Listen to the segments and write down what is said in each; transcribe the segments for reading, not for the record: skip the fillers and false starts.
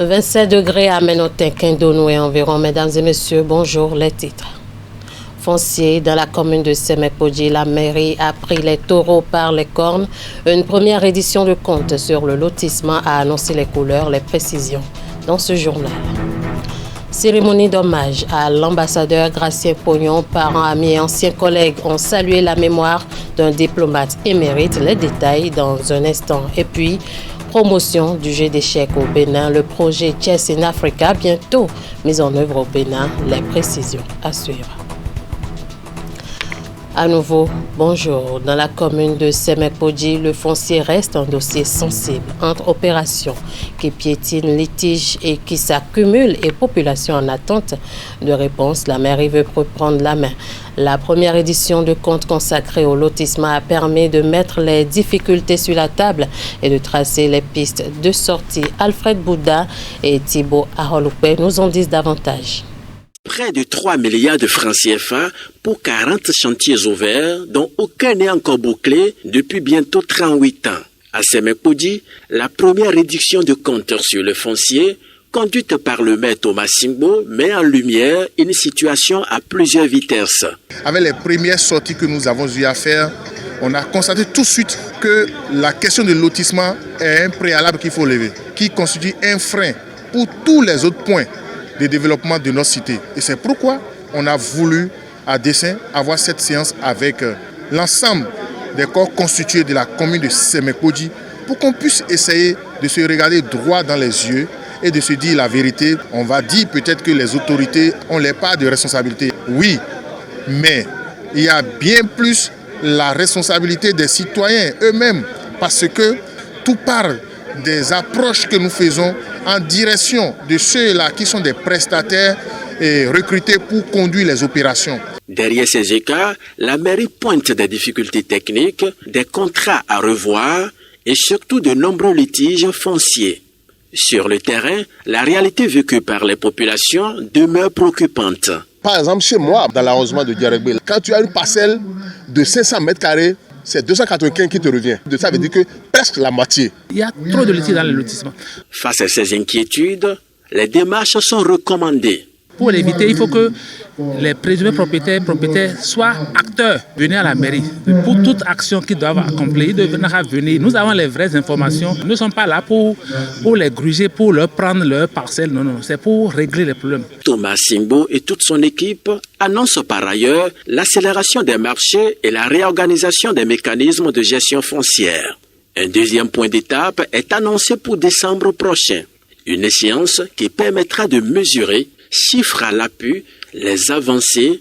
27 degrés à Menotin-Kindonou et environ. Mesdames et messieurs, bonjour, les titres. Foncier dans la commune de Semekpodji, la mairie a pris les taureaux par les cornes. Une première édition de compte sur le lotissement a annoncé les couleurs, les précisions dans ce journal. Cérémonie d'hommage à l'ambassadeur Gratien Pognon. Parents, amis et anciens collègues ont salué la mémoire d'un diplomate émérite. Les détails dans un instant. Et puis, promotion du jeu d'échecs au Bénin. Le projet Chess in Africa, bientôt mis en œuvre au Bénin. Les précisions à suivre. À nouveau, bonjour. Dans la commune de Semekpodji, le foncier reste un dossier sensible entre opérations qui piétinent, litiges et qui s'accumulent et population en attente de réponse. La mairie veut reprendre la main. La première édition de compte consacrée au lotissement a permis de mettre les difficultés sur la table et de tracer les pistes de sortie. Alfred Bouddha et Thibaut Aholupé nous en disent davantage. Près de 3 milliards de francs CFA pour 40 chantiers ouverts dont aucun n'est encore bouclé depuis bientôt 38 ans. À Semekpodji, la première réduction de compte sur le foncier, conduite par le maire Thomas Singbo, met en lumière une situation à plusieurs vitesses. Avec les premières sorties que nous avons eu à faire, on a constaté tout de suite que la question de lotissement est un préalable qu'il faut lever, qui constitue un frein pour tous les autres points de développement de notre cité. Et c'est pourquoi on a voulu, à dessein, avoir cette séance avec l'ensemble des corps constitués de la commune de Semekpodji pour qu'on puisse essayer de se regarder droit dans les yeux et de se dire la vérité. On va dire peut-être que les autorités ont les parts de responsabilité. Oui, mais il y a bien plus la responsabilité des citoyens eux-mêmes parce que tout part des approches que nous faisons en direction de ceux-là qui sont des prestataires et recrutés pour conduire les opérations. Derrière ces écarts, la mairie pointe des difficultés techniques, des contrats à revoir et surtout de nombreux litiges fonciers. Sur le terrain, la réalité vécue par les populations demeure préoccupante. Par exemple, chez moi, dans l'arrondissement de Diarekbe, quand tu as une parcelle de 500 mètres carrés, c'est 295 qui te revient. Ça veut dire que presque la moitié. Il y a trop de litiges dans le lotissement. Face à ces inquiétudes, les démarches sont recommandées. Pour l'éviter, il faut que les présumés propriétaires soient acteurs. Venez à la mairie. Pour toute action qu'ils doivent accomplir, ils doivent venir. Nous avons les vraies informations. Nous ne sommes pas là pour les gruger, pour leur prendre leur parcelle. Non, c'est pour régler les problèmes. Thomas Singbo et toute son équipe annoncent par ailleurs l'accélération des marchés et la réorganisation des mécanismes de gestion foncière. Un deuxième point d'étape est annoncé pour décembre prochain. Une échéance qui permettra de mesurer, chiffres à l'appui, les avancées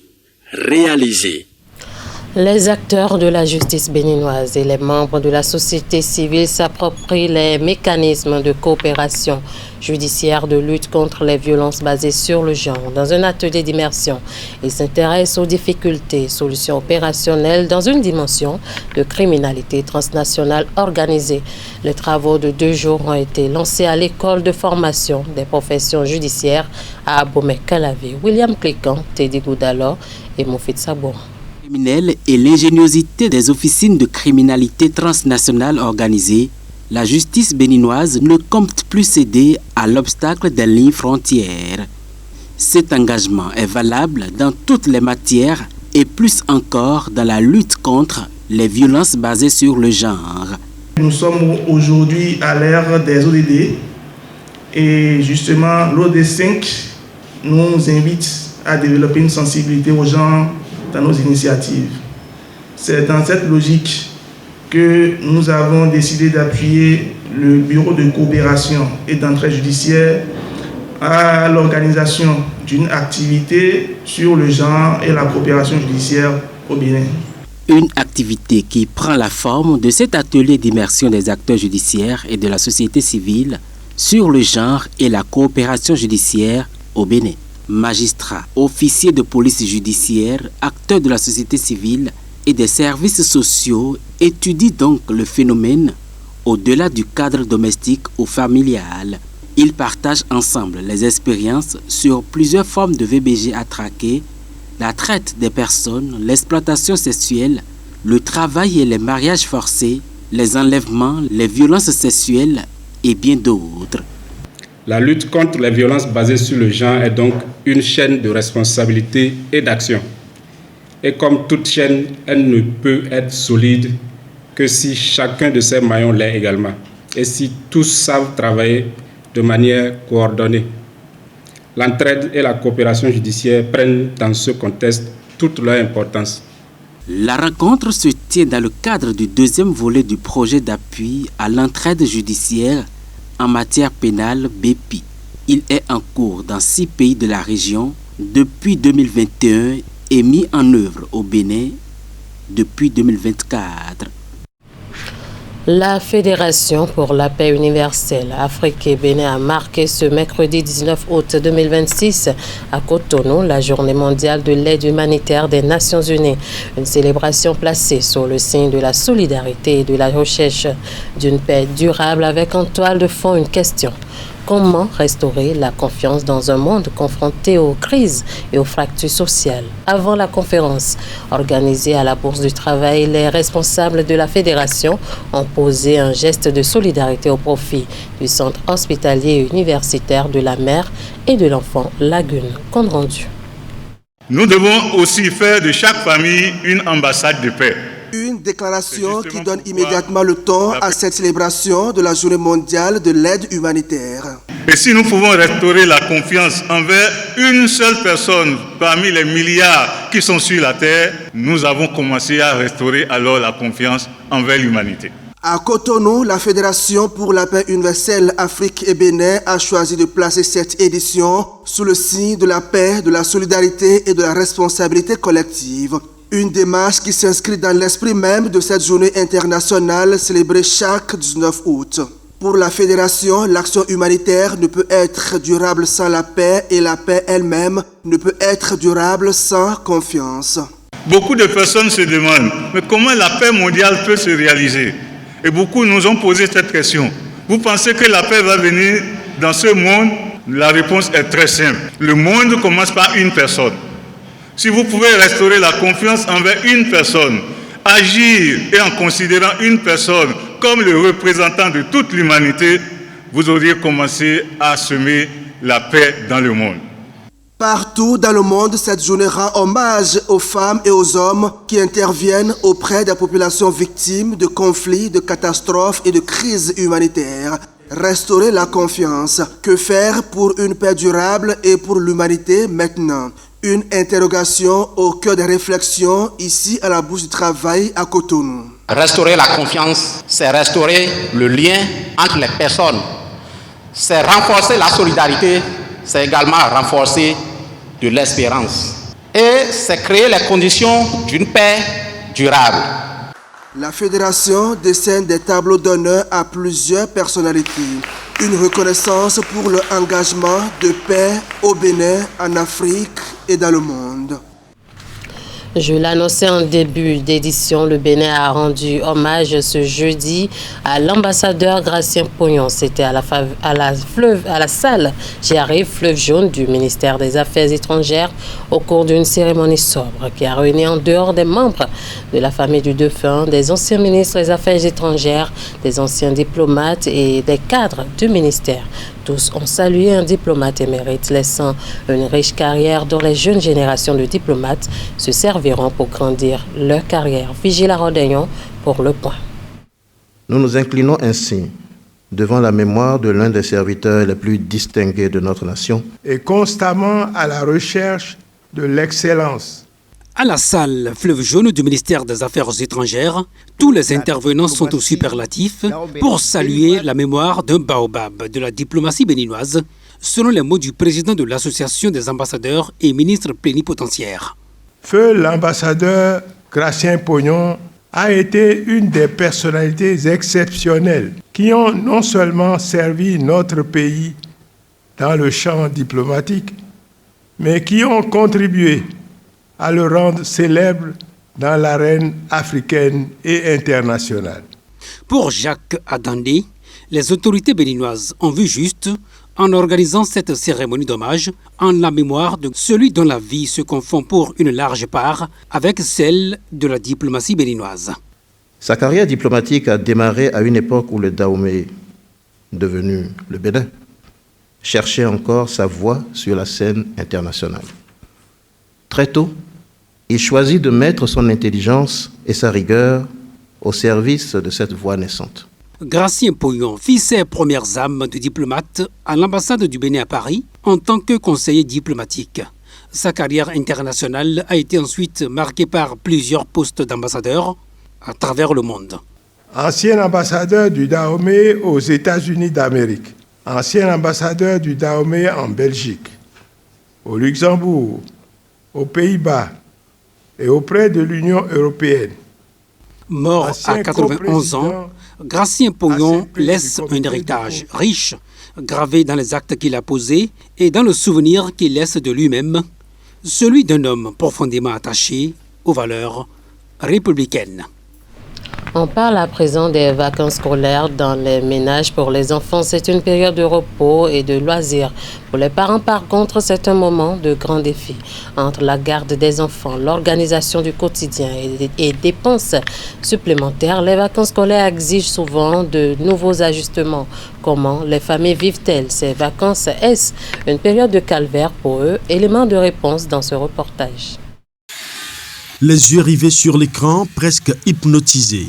réalisées. Les acteurs de la justice béninoise et les membres de la société civile s'approprient les mécanismes de coopération judiciaire de lutte contre les violences basées sur le genre. Dans un atelier d'immersion, ils s'intéressent aux difficultés, solutions opérationnelles dans une dimension de criminalité transnationale organisée. Les travaux de 2 jours ont été lancés à l'école de formation des professions judiciaires à Abomey-Calavé. William Clécan, Teddy Goudalo et Moufid Sabour. Et l'ingéniosité des officines de criminalité transnationale organisée, la justice béninoise ne compte plus céder à l'obstacle des lignes frontières. Cet engagement est valable dans toutes les matières et plus encore dans la lutte contre les violences basées sur le genre. Nous sommes aujourd'hui à l'ère des ODD et justement l'OD5 nous invite à développer une sensibilité aux genre dans nos initiatives. C'est dans cette logique que nous avons décidé d'appuyer le bureau de coopération et d'entraide judiciaire à l'organisation d'une activité sur le genre et la coopération judiciaire au Bénin. Une activité qui prend la forme de cet atelier d'immersion des acteurs judiciaires et de la société civile sur le genre et la coopération judiciaire au Bénin. Magistrats, officiers de police judiciaire, acteurs de la société civile et des services sociaux étudient donc le phénomène au-delà du cadre domestique ou familial. Ils partagent ensemble les expériences sur plusieurs formes de VBG à traquer, la traite des personnes, l'exploitation sexuelle, le travail et les mariages forcés, les enlèvements, les violences sexuelles et bien d'autres. La lutte contre les violences basées sur le genre est donc une chaîne de responsabilité et d'action. Et comme toute chaîne, elle ne peut être solide que si chacun de ses maillons l'est également et si tous savent travailler de manière coordonnée. L'entraide et la coopération judiciaire prennent dans ce contexte toute leur importance. La rencontre se tient dans le cadre du deuxième volet du projet d'appui à l'entraide judiciaire en matière pénale BEPI. Il est en cours dans 6 pays de la région depuis 2021 et mis en œuvre au Bénin depuis 2024. La Fédération pour la paix universelle Afrique et Bénin a marqué ce mercredi 19 août 2026 à Cotonou la journée mondiale de l'aide humanitaire des Nations Unies. Une célébration placée sous le signe de la solidarité et de la recherche d'une paix durable avec en toile de fond une question. Comment restaurer la confiance dans un monde confronté aux crises et aux fractures sociales? Avant la conférence organisée à la Bourse du Travail, les responsables de la Fédération ont posé un geste de solidarité au profit du centre hospitalier et universitaire de la mère et de l'enfant Lagune. Compte rendu. Nous devons aussi faire de chaque famille une ambassade de paix. Une déclaration qui donne immédiatement le ton à cette célébration de la Journée mondiale de l'aide humanitaire. Et si nous pouvons restaurer la confiance envers une seule personne parmi les milliards qui sont sur la terre, nous avons commencé à restaurer alors la confiance envers l'humanité. À Cotonou, la Fédération pour la paix universelle Afrique et Bénin a choisi de placer cette édition sous le signe de la paix, de la solidarité et de la responsabilité collective. Une démarche qui s'inscrit dans l'esprit même de cette journée internationale célébrée chaque 19 août. Pour la Fédération, l'action humanitaire ne peut être durable sans la paix et la paix elle-même ne peut être durable sans confiance. Beaucoup de personnes se demandent, mais comment la paix mondiale peut se réaliser? Et beaucoup nous ont posé cette question. Vous pensez que la paix va venir dans ce monde? La réponse est très simple. Le monde commence par une personne. Si vous pouvez restaurer la confiance envers une personne, agir et en considérant une personne comme le représentant de toute l'humanité, vous auriez commencé à semer la paix dans le monde. Partout dans le monde, cette journée rend hommage aux femmes et aux hommes qui interviennent auprès des populations victimes de conflits, de catastrophes et de crises humanitaires. Restaurer la confiance. Que faire pour une paix durable et pour l'humanité maintenant? Une interrogation au cœur des réflexions ici à la Bourse du Travail à Cotonou. Restaurer la confiance, c'est restaurer le lien entre les personnes. C'est renforcer la solidarité, c'est également renforcer de l'espérance. Et c'est créer les conditions d'une paix durable. La Fédération décerne des tableaux d'honneur à plusieurs personnalités. Une reconnaissance pour leur engagement de paix au Bénin, en Afrique et dans le monde. Je l'annonçais en début d'édition, le Bénin a rendu hommage ce jeudi à l'ambassadeur Gratien Pognon. C'était à la salle J'arrive, fleuve jaune du ministère des Affaires étrangères au cours d'une cérémonie sobre qui a réuni en dehors des membres de la famille du défunt, des anciens ministres des Affaires étrangères, des anciens diplomates et des cadres du ministère. Tous ont salué un diplomate émérite, laissant une riche carrière dont les jeunes générations de diplomates se serviront pour grandir leur carrière. Vigila Rodegnon pour Le Point. Nous nous inclinons ainsi devant la mémoire de l'un des serviteurs les plus distingués de notre nation. Et constamment à la recherche de l'excellence. À la salle Fleuve jaune du ministère des Affaires étrangères, tous les intervenants sont au superlatif pour saluer la mémoire d'un baobab de la diplomatie béninoise, selon les mots du président de l'Association des ambassadeurs et ministres plénipotentiaires. Feu l'ambassadeur Gratien Pognon a été une des personnalités exceptionnelles qui ont non seulement servi notre pays dans le champ diplomatique, mais qui ont contribué à le rendre célèbre dans l'arène africaine et internationale. Pour Jacques Adandé, les autorités béninoises ont vu juste en organisant cette cérémonie d'hommage en la mémoire de celui dont la vie se confond pour une large part avec celle de la diplomatie béninoise. Sa carrière diplomatique a démarré à une époque où le Dahomey, devenu le Bénin, cherchait encore sa voie sur la scène internationale. Très tôt, il choisit de mettre son intelligence et sa rigueur au service de cette voie naissante. Gratien Pognon fit ses premières âmes de diplomate à l'ambassade du Bénin à Paris en tant que conseiller diplomatique. Sa carrière internationale a été ensuite marquée par plusieurs postes d'ambassadeur à travers le monde. Ancien ambassadeur du Dahomey aux États-Unis d'Amérique, ancien ambassadeur du Dahomey en Belgique, au Luxembourg, aux Pays-Bas et auprès de l'Union européenne. Mort à 91 ans, Gratien Pognon laisse un héritage riche, gravé dans les actes qu'il a posés et dans le souvenir qu'il laisse de lui-même, celui d'un homme profondément attaché aux valeurs républicaines. On parle à présent des vacances scolaires dans les ménages pour les enfants. C'est une période de repos et de loisirs. Pour les parents, par contre, c'est un moment de grand défi. Entre la garde des enfants, l'organisation du quotidien et dépenses supplémentaires, les vacances scolaires exigent souvent de nouveaux ajustements. Comment les familles vivent-elles ces vacances? Est-ce une période de calvaire pour eux? Élément de réponse dans ce reportage. Les yeux rivés sur l'écran, presque hypnotisés.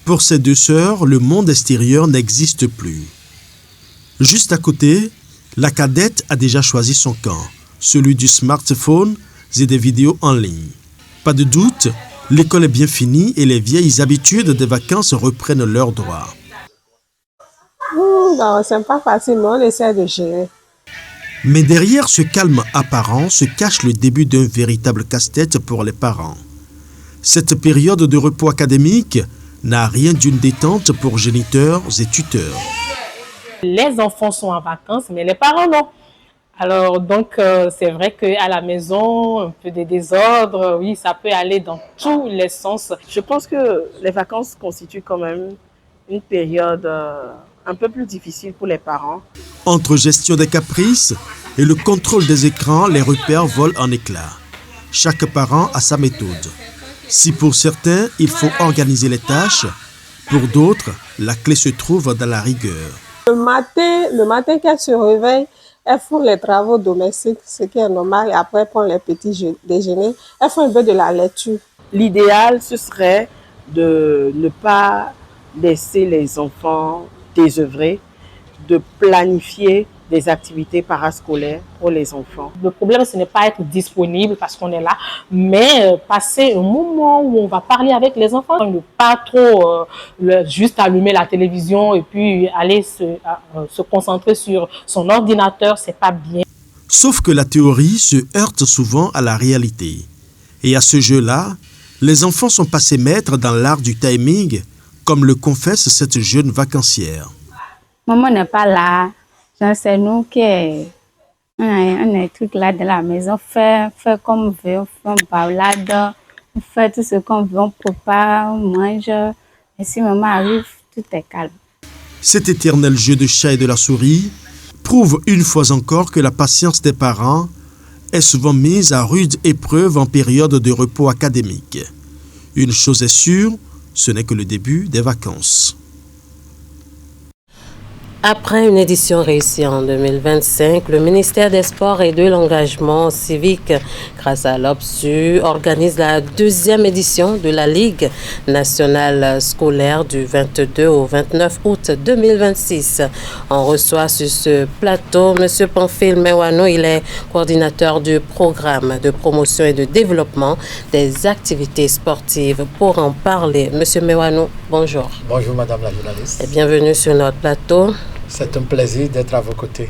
Pour ces deux sœurs, le monde extérieur n'existe plus. Juste à côté, la cadette a déjà choisi son camp, celui du smartphone et des vidéos en ligne. Pas de doute, l'école est bien finie et les vieilles habitudes des vacances reprennent leurs droits. C'est pas facile, mais on essaie de gérer. Mais derrière ce calme apparent se cache le début d'un véritable casse-tête pour les parents. Cette période de repos académique n'a rien d'une détente pour géniteurs et tuteurs. Les enfants sont en vacances, mais les parents non. Alors donc c'est vrai qu'à la maison, un peu de désordre, oui, ça peut aller dans tous les sens. Je pense que les vacances constituent quand même une période un peu plus difficile pour les parents. Entre gestion des caprices et le contrôle des écrans, les repères volent en éclats. Chaque parent a sa méthode. Si pour certains, il faut organiser les tâches, pour d'autres, la clé se trouve dans la rigueur. Le matin qu'elles se réveillent, elles font les travaux domestiques, ce qui est normal, et après elles prennent les petits déjeuners. Elles font un peu de la lecture. L'idéal, ce serait de ne pas laisser les enfants désœuvrer, de planifier des activités parascolaires pour les enfants. Le problème, ce n'est pas être disponible parce qu'on est là, mais passer un moment où on va parler avec les enfants, ne pas trop juste allumer la télévision et puis aller se concentrer sur son ordinateur, c'est pas bien. Sauf que la théorie se heurte souvent à la réalité. Et à ce jeu-là, les enfants sont passés maîtres dans l'art du timing, comme le confesse cette jeune vacancière. Maman n'est pas là. C'est nous qui on est tous là de la maison, faire comme on veut, on fait une balade, on fait tout ce qu'on veut, on prépare, on mange. Et si maman arrive, tout est calme. Cet éternel jeu de chat et de la souris prouve une fois encore que la patience des parents est souvent mise à rude épreuve en période de repos académique. Une chose est sûre, ce n'est que le début des vacances. Après une édition réussie en 2025, le ministère des Sports et de l'Engagement civique, grâce à l'OPSU, organise la deuxième édition de la Ligue nationale scolaire du 22 au 29 août 2026. On reçoit sur ce plateau M. Pamphile Mewano, il est coordinateur du programme de promotion et de développement des activités sportives. Pour en parler, M. Mewano, bonjour. Bonjour Madame la journaliste. Et bienvenue sur notre plateau. C'est un plaisir d'être à vos côtés.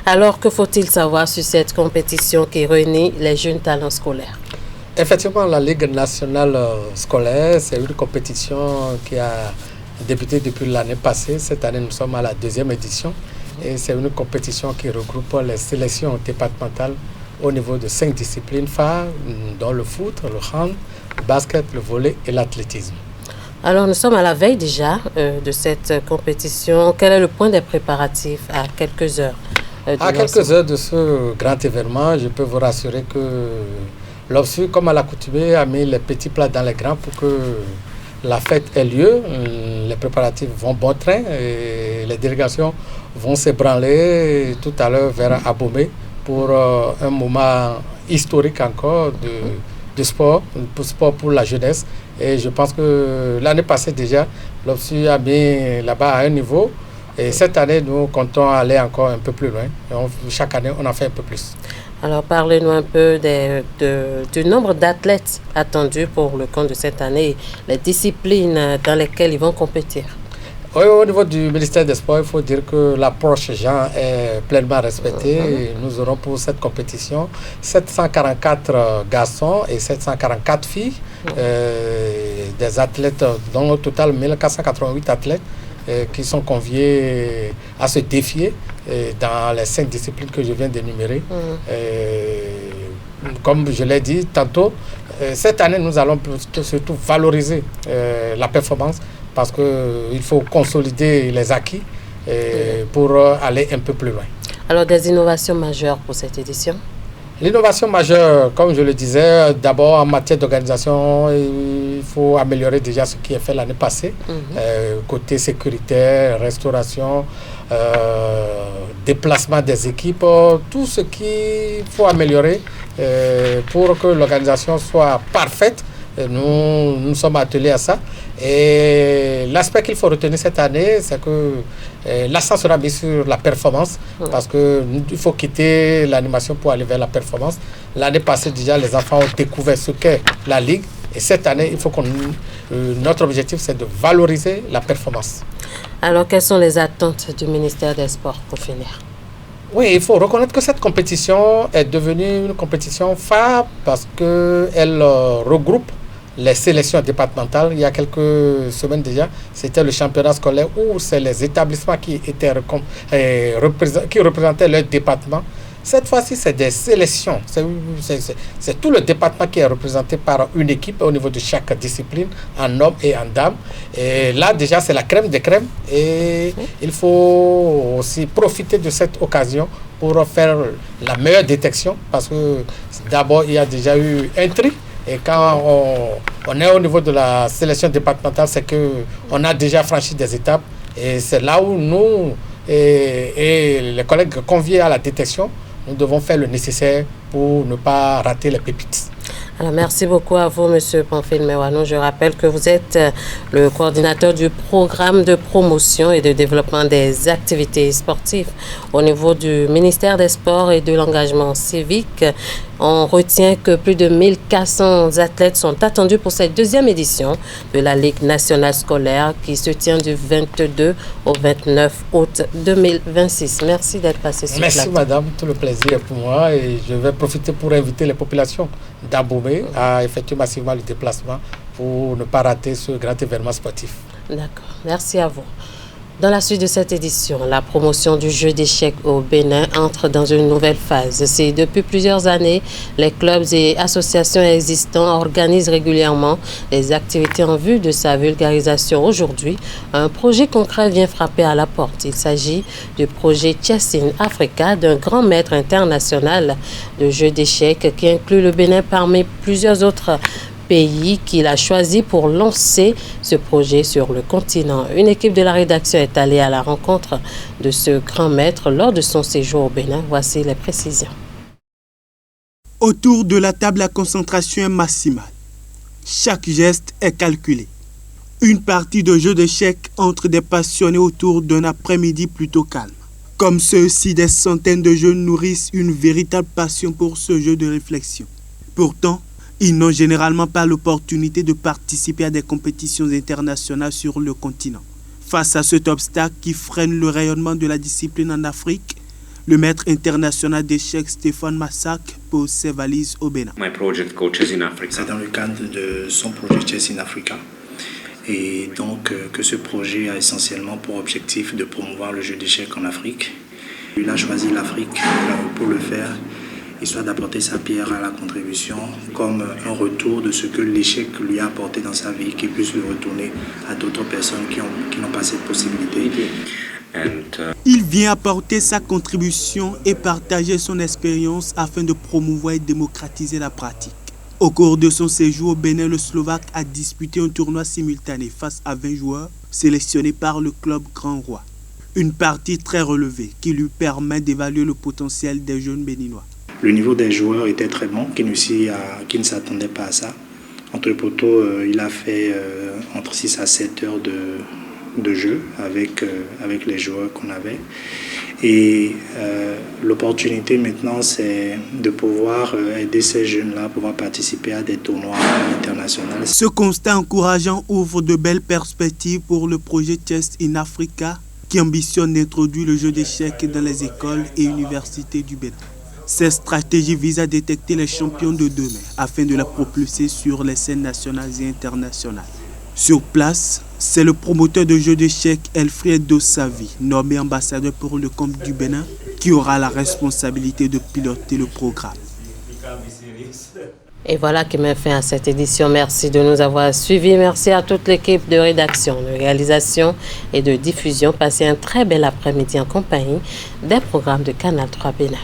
Alors, que faut-il savoir sur cette compétition qui réunit les jeunes talents scolaires? Effectivement, la Ligue nationale scolaire, c'est une compétition qui a débuté depuis l'année passée. Cette année, nous sommes à la deuxième édition. Et c'est une compétition qui regroupe les sélections départementales au niveau de 5 disciplines phares, dont le foot, le hand, le basket, le volley et l'athlétisme. Alors, nous sommes à la veille déjà de cette compétition. Quel est le point des préparatifs à quelques heures À quelques heures de ce grand événement, je peux vous rassurer que l'OPSU, comme à l'accoutumée, a mis les petits plats dans les grands pour que la fête ait lieu. Les préparatifs vont bon train et les délégations vont s'ébranler tout à l'heure vers Abomey pour un moment historique encore de sport pour la jeunesse. Et je pense que l'année passée déjà, l'OPSU a mis là-bas à un niveau. Et cette année, nous comptons aller encore un peu plus loin. Chaque année, on en fait un peu plus. Alors, parlez-nous un peu du nombre d'athlètes attendus pour le compte de cette année, les disciplines dans lesquelles ils vont compétir. Oui, au niveau du ministère des Sports, il faut dire que l'approche Jean est pleinement respectée. Nous aurons pour cette compétition 744 garçons et 744 filles, des athlètes, dont au total 1488 athlètes qui sont conviés à se défier dans les 5 disciplines que je viens d'énumérer. Comme je l'ai dit tantôt, cette année, nous allons surtout valoriser la performance parce qu'il faut consolider les acquis pour aller un peu plus loin. Alors, des innovations majeures pour cette édition? L'innovation majeure, comme je le disais, d'abord en matière d'organisation, il faut améliorer déjà ce qui est fait l'année passée, côté sécuritaire, restauration, déplacement des équipes, tout ce qu'il faut améliorer pour que l'organisation soit parfaite. Nous sommes attelés à ça. Et l'aspect qu'il faut retenir cette année, c'est que l'accent sera mis sur la performance, parce qu'il faut quitter l'animation pour aller vers la performance. L'année passée, déjà, les enfants ont découvert ce qu'est la Ligue. Et cette année, il faut notre objectif, c'est de valoriser la performance. Alors, quelles sont les attentes du ministère des Sports pour finir? Oui, il faut reconnaître que cette compétition est devenue une compétition phare parce qu'elle regroupe les sélections départementales. Il y a quelques semaines déjà, c'était le championnat scolaire où c'est les établissements qui représentaient leur département. Cette fois-ci, c'est des sélections. C'est tout le département qui est représenté par une équipe au niveau de chaque discipline, en hommes et en dames. Et là, déjà, c'est la crème des crèmes. Et il faut aussi profiter de cette occasion pour faire la meilleure détection. Parce que d'abord, il y a déjà eu un tri. Et quand on est au niveau de la sélection départementale, c'est qu'on a déjà franchi des étapes. Et c'est là où nous et les collègues conviés à la détection, nous devons faire le nécessaire pour ne pas rater les pépites. Alors, merci beaucoup à vous, M. Pamphile Meouano. Je rappelle que vous êtes le coordinateur du programme de promotion et de développement des activités sportives au niveau du ministère des Sports et de l'engagement civique. On retient que plus de 1400 athlètes sont attendus pour cette deuxième édition de la Ligue nationale scolaire qui se tient du 22 au 29 août 2026. Merci d'être passé sur le plateau. Merci madame, tout le plaisir est pour moi et je vais profiter pour inviter les populations d'Abomey à effectuer massivement le déplacement pour ne pas rater ce grand événement sportif. D'accord, merci à vous. Dans la suite de cette édition, la promotion du jeu d'échecs au Bénin entre dans une nouvelle phase. C'est depuis plusieurs années, les clubs et associations existants organisent régulièrement des activités en vue de sa vulgarisation. Aujourd'hui, un projet concret vient frapper à la porte. Il s'agit du projet Chess in Africa, d'un grand maître international de jeux d'échecs qui inclut le Bénin parmi plusieurs autres pays qu'il a choisi pour lancer ce projet sur le continent. Une équipe de la rédaction est allée à la rencontre de ce grand maître lors de son séjour au Bénin. Voici les précisions. Autour de la table, la concentration est maximale. Chaque geste est calculé. Une partie de jeu d'échecs entre des passionnés autour d'un après-midi plutôt calme. Comme ceux-ci, des centaines de jeunes nourrissent une véritable passion pour ce jeu de réflexion. Pourtant, ils n'ont généralement pas l'opportunité de participer à des compétitions internationales sur le continent. Face à cet obstacle qui freine le rayonnement de la discipline en Afrique, le maître international d'échecs Stéphane Massac pose ses valises au Bénin. C'est dans le cadre de son projet Chess in Africa. Et donc que ce projet a essentiellement pour objectif de promouvoir le jeu d'échecs en Afrique. Il a choisi l'Afrique pour le faire, histoire d'apporter sa pierre à la contribution comme un retour de ce que l'échec lui a apporté dans sa vie, qu'il puisse le retourner à d'autres personnes qui n'ont pas cette possibilité. Il vient apporter sa contribution et partager son expérience afin de promouvoir et démocratiser la pratique. Au cours de son séjour au Bénin, le Slovaque a disputé un tournoi simultané face à 20 joueurs sélectionnés par le club Grand Roi. Une partie très relevée qui lui permet d'évaluer le potentiel des jeunes béninois. Le niveau des joueurs était très bon, qui ne s'attendait pas à ça. Entre les poteaux, il a fait entre 6 à 7 heures de jeu avec les joueurs qu'on avait. Et l'opportunité maintenant, c'est de pouvoir aider ces jeunes-là à pouvoir participer à des tournois internationaux. Ce constat encourageant ouvre de belles perspectives pour le projet Chess in Africa qui ambitionne d'introduire le jeu d'échecs dans les écoles et universités du Bénin. Cette stratégie vise à détecter les champions de demain afin de les propulser sur les scènes nationales et internationales. Sur place, c'est le promoteur de jeux d'échecs Elfredo Savi, nommé ambassadeur pour le compte du Bénin, qui aura la responsabilité de piloter le programme. Et voilà qui met fin à cette édition. Merci de nous avoir suivis. Merci à toute l'équipe de rédaction, de réalisation et de diffusion. Passez un très bel après-midi en compagnie des programmes de Canal 3 Bénin.